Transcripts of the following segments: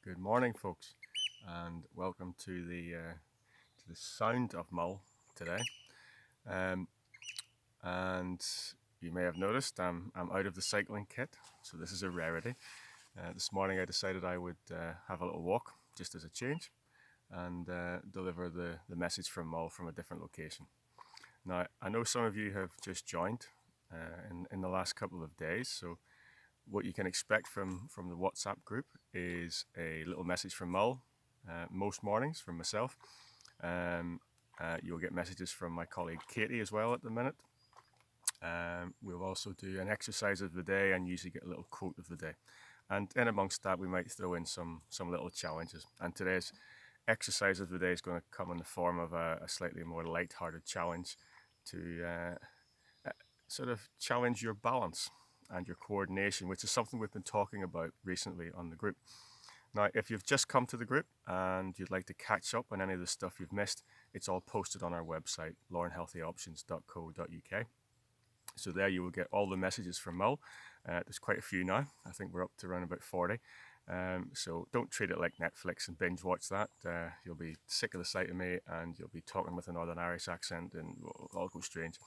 Good morning, folks, and welcome to the sound of Mull today. Um, and you may have noticed I'm out of the cycling kit, so this is a rarity. This morning I decided I would have a little walk just as a change and deliver the message from Mull from a different location. Now, I know some of you have just joined in the last couple of days, so what you can expect from the WhatsApp group is a little message from Mull most mornings from myself. You'll get messages from my colleague Katie as well at the minute. We'll also do an exercise of the day and usually get a little quote of the day. And in amongst that, we might throw in some little challenges. And today's exercise of the day is going to come in the form of a slightly more light-hearted challenge to sort of challenge your balance and your coordination, which is something we've been talking about recently on the group. Now, if you've just come to the group and you'd like to catch up on any of the stuff you've missed, it's all posted on our website, laurenhealthyoptions.co.uk. So there you will get all the messages from Mull. There's quite a few now. I think we're up to around about 40. So don't treat it like Netflix and binge watch that. You'll be sick of the sight of me and you'll be talking with a Northern Irish accent and it'll all go strange.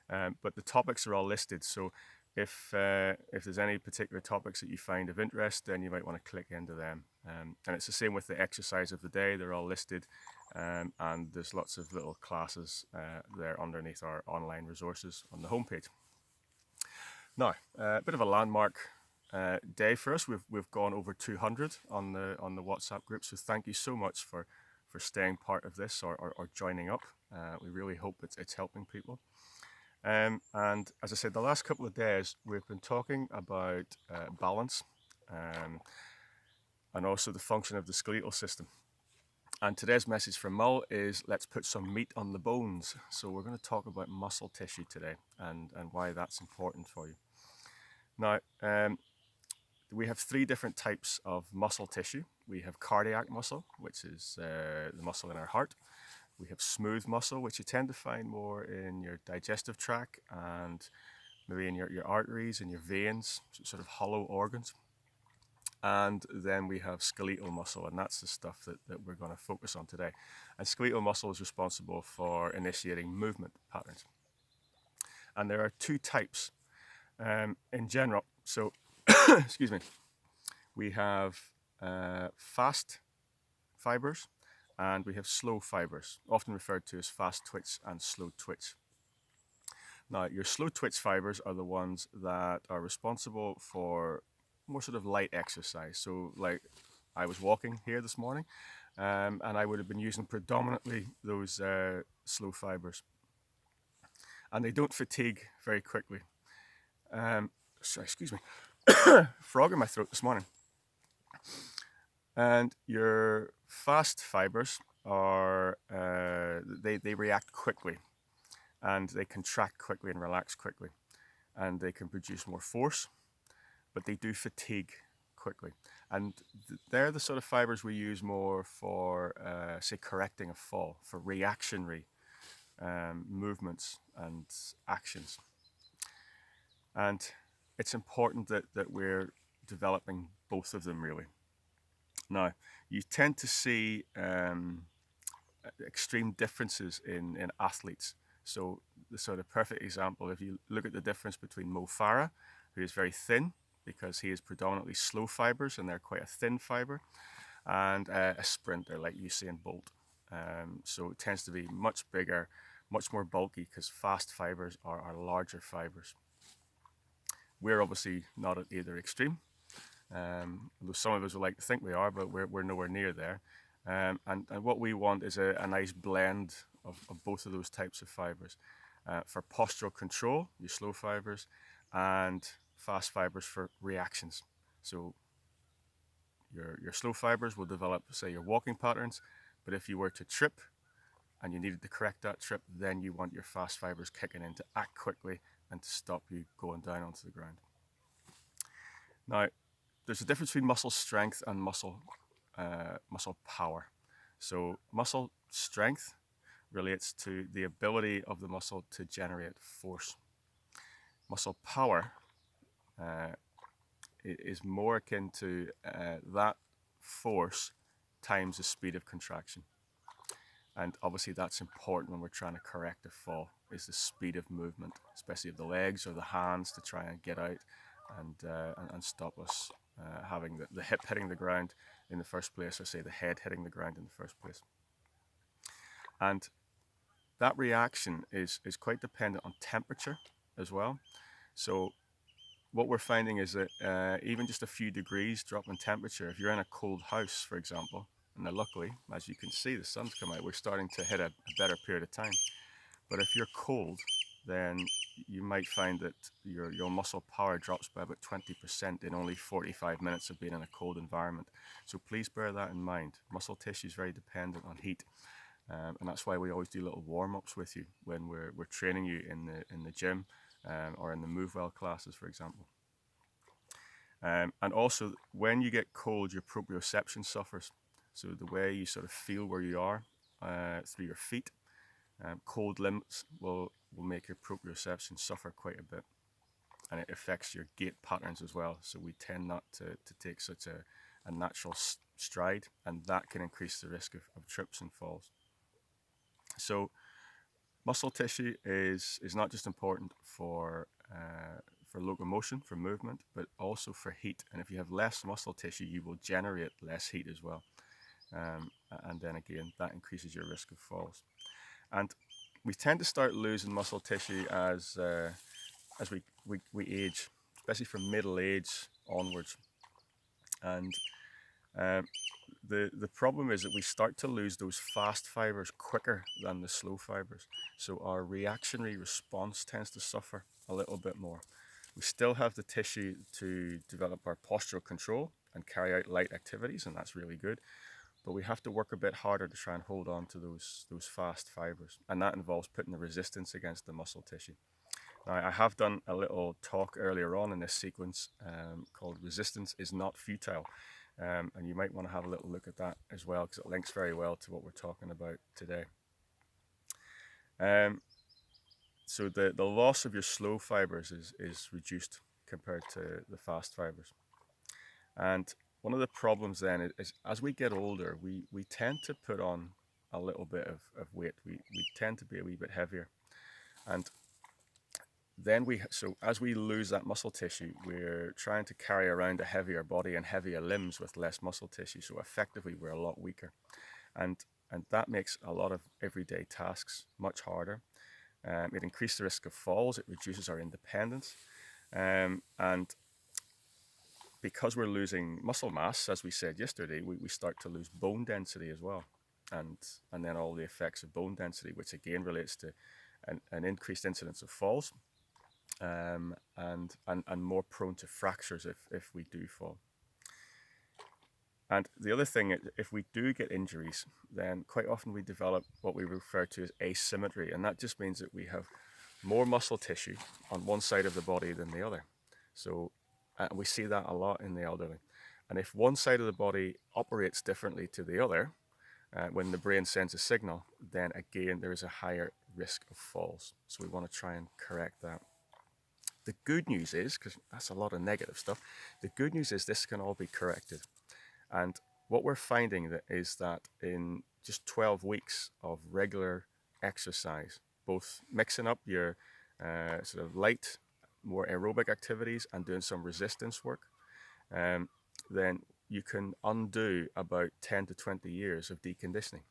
But the topics are all listed. So if there's any particular topics that you find of interest, then you might want to click into them. And it's the same with the exercise of the day. They're all listed. And there's lots of little classes there underneath our online resources on the homepage. Now, a bit of a landmark day for us. We've gone over 200 on the WhatsApp group. So thank you so much for staying part of this or joining up. We really hope it's helping people. And as I said, the last couple of days we've been talking about balance and also the function of the skeletal system. And today's message from Mull is let's put some meat on the bones. So we're going to talk about muscle tissue today and why that's important for you. Now, we have three different types of muscle tissue. We have cardiac muscle, which is the muscle in our heart. We have smooth muscle, which you tend to find more in your digestive tract and maybe in your arteries and your veins, sort of hollow organs. And then we have skeletal muscle, and that's the stuff that we're going to focus on today. And skeletal muscle is responsible for initiating movement patterns. And there are two types in general. So, excuse me, we have fast fibers and we have slow fibers, often referred to as fast twitch and slow twitch. Now, your slow twitch fibers are the ones that are responsible for more sort of light exercise. So like I was walking here this morning and I would have been using predominantly those slow fibers. And they don't fatigue very quickly. Sorry, excuse me, frog in my throat this morning. And your fast fibers are, they react quickly and they contract quickly and relax quickly. And they can produce more force, but they do fatigue quickly. And they're the sort of fibers we use more for, say, correcting a fall, for reactionary movements and actions. And it's important that we're developing both of them, really. Now, you tend to see extreme differences in athletes. So the sort of perfect example, if you look at the difference between Mo Farah, who is very thin because he is predominantly slow fibers and they're quite a thin fiber, and a sprinter like Usain Bolt. So it tends to be much bigger, much more bulky because fast fibers are larger fibers. We're obviously not at either extreme. Although some of us would like to think we are, but we're nowhere near there. And what we want is a nice blend of both of those types of fibers. For postural control, your slow fibers, and fast fibers for reactions. So your slow fibers will develop, say, your walking patterns, but if you were to trip and you needed to correct that trip, then you want your fast fibers kicking in to act quickly and to stop you going down onto the ground. Now, there's a difference between muscle strength and muscle power. So muscle strength relates to the ability of the muscle to generate force. Muscle power is more akin to that force times the speed of contraction. And obviously that's important when we're trying to correct a fall, is the speed of movement, especially of the legs or the hands, to try and get out and stop us having the hip hitting the ground in the first place, or say the head hitting the ground in the first place. And that reaction is quite dependent on temperature as well. So what we're finding is that even just a few degrees drop in temperature, if you're in a cold house, for example, and now luckily, as you can see, the sun's come out, we're starting to hit a better period of time. But if you're cold, then you might find that your muscle power drops by about 20% in only 45 minutes of being in a cold environment. So please bear that in mind. Muscle tissue is very dependent on heat. And that's why we always do little warm-ups with you when we're training you in the gym or in the Move Well classes, for example. And also, when you get cold, your proprioception suffers. So the way you sort of feel where you are through your feet, cold limbs will make your proprioception suffer quite a bit. And it affects your gait patterns as well. So we tend not to take such a natural stride, and that can increase the risk of trips and falls. So muscle tissue is not just important for locomotion, for movement, but also for heat. And if you have less muscle tissue, you will generate less heat as well. And then again, that increases your risk of falls. And we tend to start losing muscle tissue as we age, especially from middle age onwards. And the problem is that we start to lose those fast fibers quicker than the slow fibers. So our reactionary response tends to suffer a little bit more. We still have the tissue to develop our postural control and carry out light activities, and that's really good. But we have to work a bit harder to try and hold on to those fast fibers. And that involves putting the resistance against the muscle tissue. Now, I have done a little talk earlier on in this sequence called Resistance is Not Futile. And you might want to have a little look at that as well, because it links very well to what we're talking about today. So the loss of your slow fibers is reduced compared to the fast fibers. And one of the problems then is as we get older, we tend to put on a little bit of weight. We tend to be a wee bit heavier. And then so as we lose that muscle tissue, we're trying to carry around a heavier body and heavier limbs with less muscle tissue. So effectively, we're a lot weaker. And that makes a lot of everyday tasks much harder. It increases the risk of falls. It reduces our independence. And because we're losing muscle mass, as we said yesterday, we start to lose bone density as well. And then all the effects of bone density, which again relates to an increased incidence of falls. And more prone to fractures if we do fall. And the other thing, if we do get injuries, then quite often we develop what we refer to as asymmetry, and that just means that we have more muscle tissue on one side of the body than the other. So we see that a lot in the elderly. And if one side of the body operates differently to the other, when the brain sends a signal, then again there is a higher risk of falls. So we want to try and correct that. The good news is, because that's a lot of negative stuff, the good news is this can all be corrected. And what we're finding is that in just 12 weeks of regular exercise, both mixing up your sort of light, more aerobic activities and doing some resistance work, then you can undo about 10 to 20 years of deconditioning.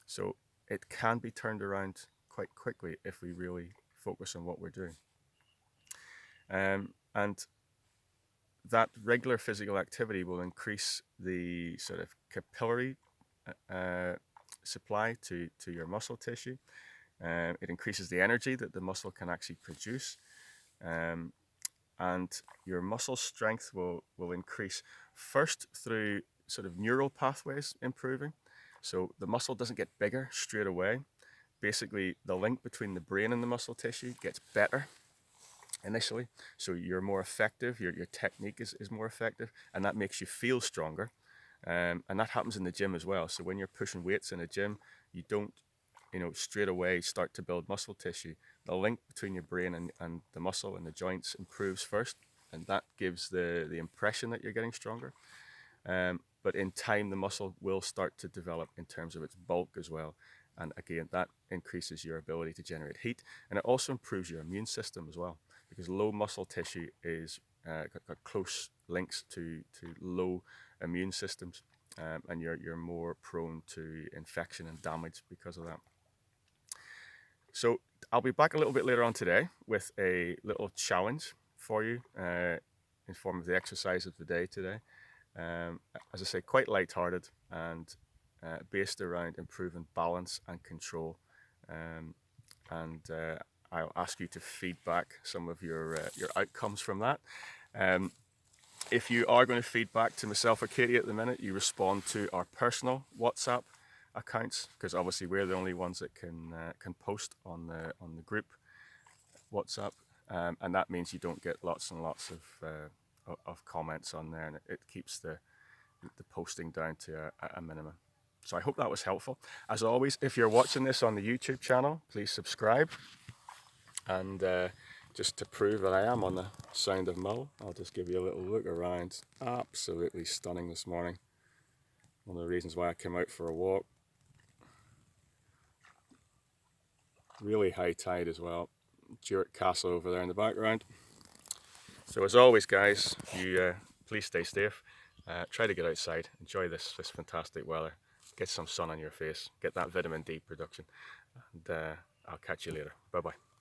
So it can be turned around quite quickly if we really focus on what we're doing. And that regular physical activity will increase the sort of capillary supply to your muscle tissue. It increases the energy that the muscle can actually produce. And your muscle strength will increase first through sort of neural pathways improving. So the muscle doesn't get bigger straight away. Basically, the link between the brain and the muscle tissue gets better initially, so you're more effective, your technique is more effective, and that makes you feel stronger. And that happens in the gym as well. So when you're pushing weights in a gym, you don't straight away start to build muscle tissue. The link between your brain and the muscle and the joints improves first, and that gives the impression that you're getting stronger. but in time the muscle will start to develop in terms of its bulk as well. And again, that increases your ability to generate heat, and it also improves your immune system as well, because low muscle tissue is got close links to low immune systems, and you're more prone to infection and damage because of that. So I'll be back a little bit later on today with a little challenge for you in form of the exercise of the day today. As I say, quite light-hearted and based around improving balance and control. And I'll ask you to feedback some of your outcomes from that. If you are going to feed back to myself or Katie at the minute, you respond to our personal WhatsApp accounts, because obviously we're the only ones that can post on the group WhatsApp, and that means you don't get lots and lots of comments on there, and it keeps the posting down to a minimum. So I hope that was helpful. As always, if you're watching this on the YouTube channel, please subscribe. And just to prove that I am on the Sound of Mull, I'll just give you a little look around. Absolutely stunning this morning. One of the reasons why I came out for a walk. Really high tide as well. Jurek Castle over there in the background. So as always, guys, you please stay safe. Try to get outside, enjoy this fantastic weather, get some sun on your face, get that vitamin D production, and I'll catch you later. Bye bye.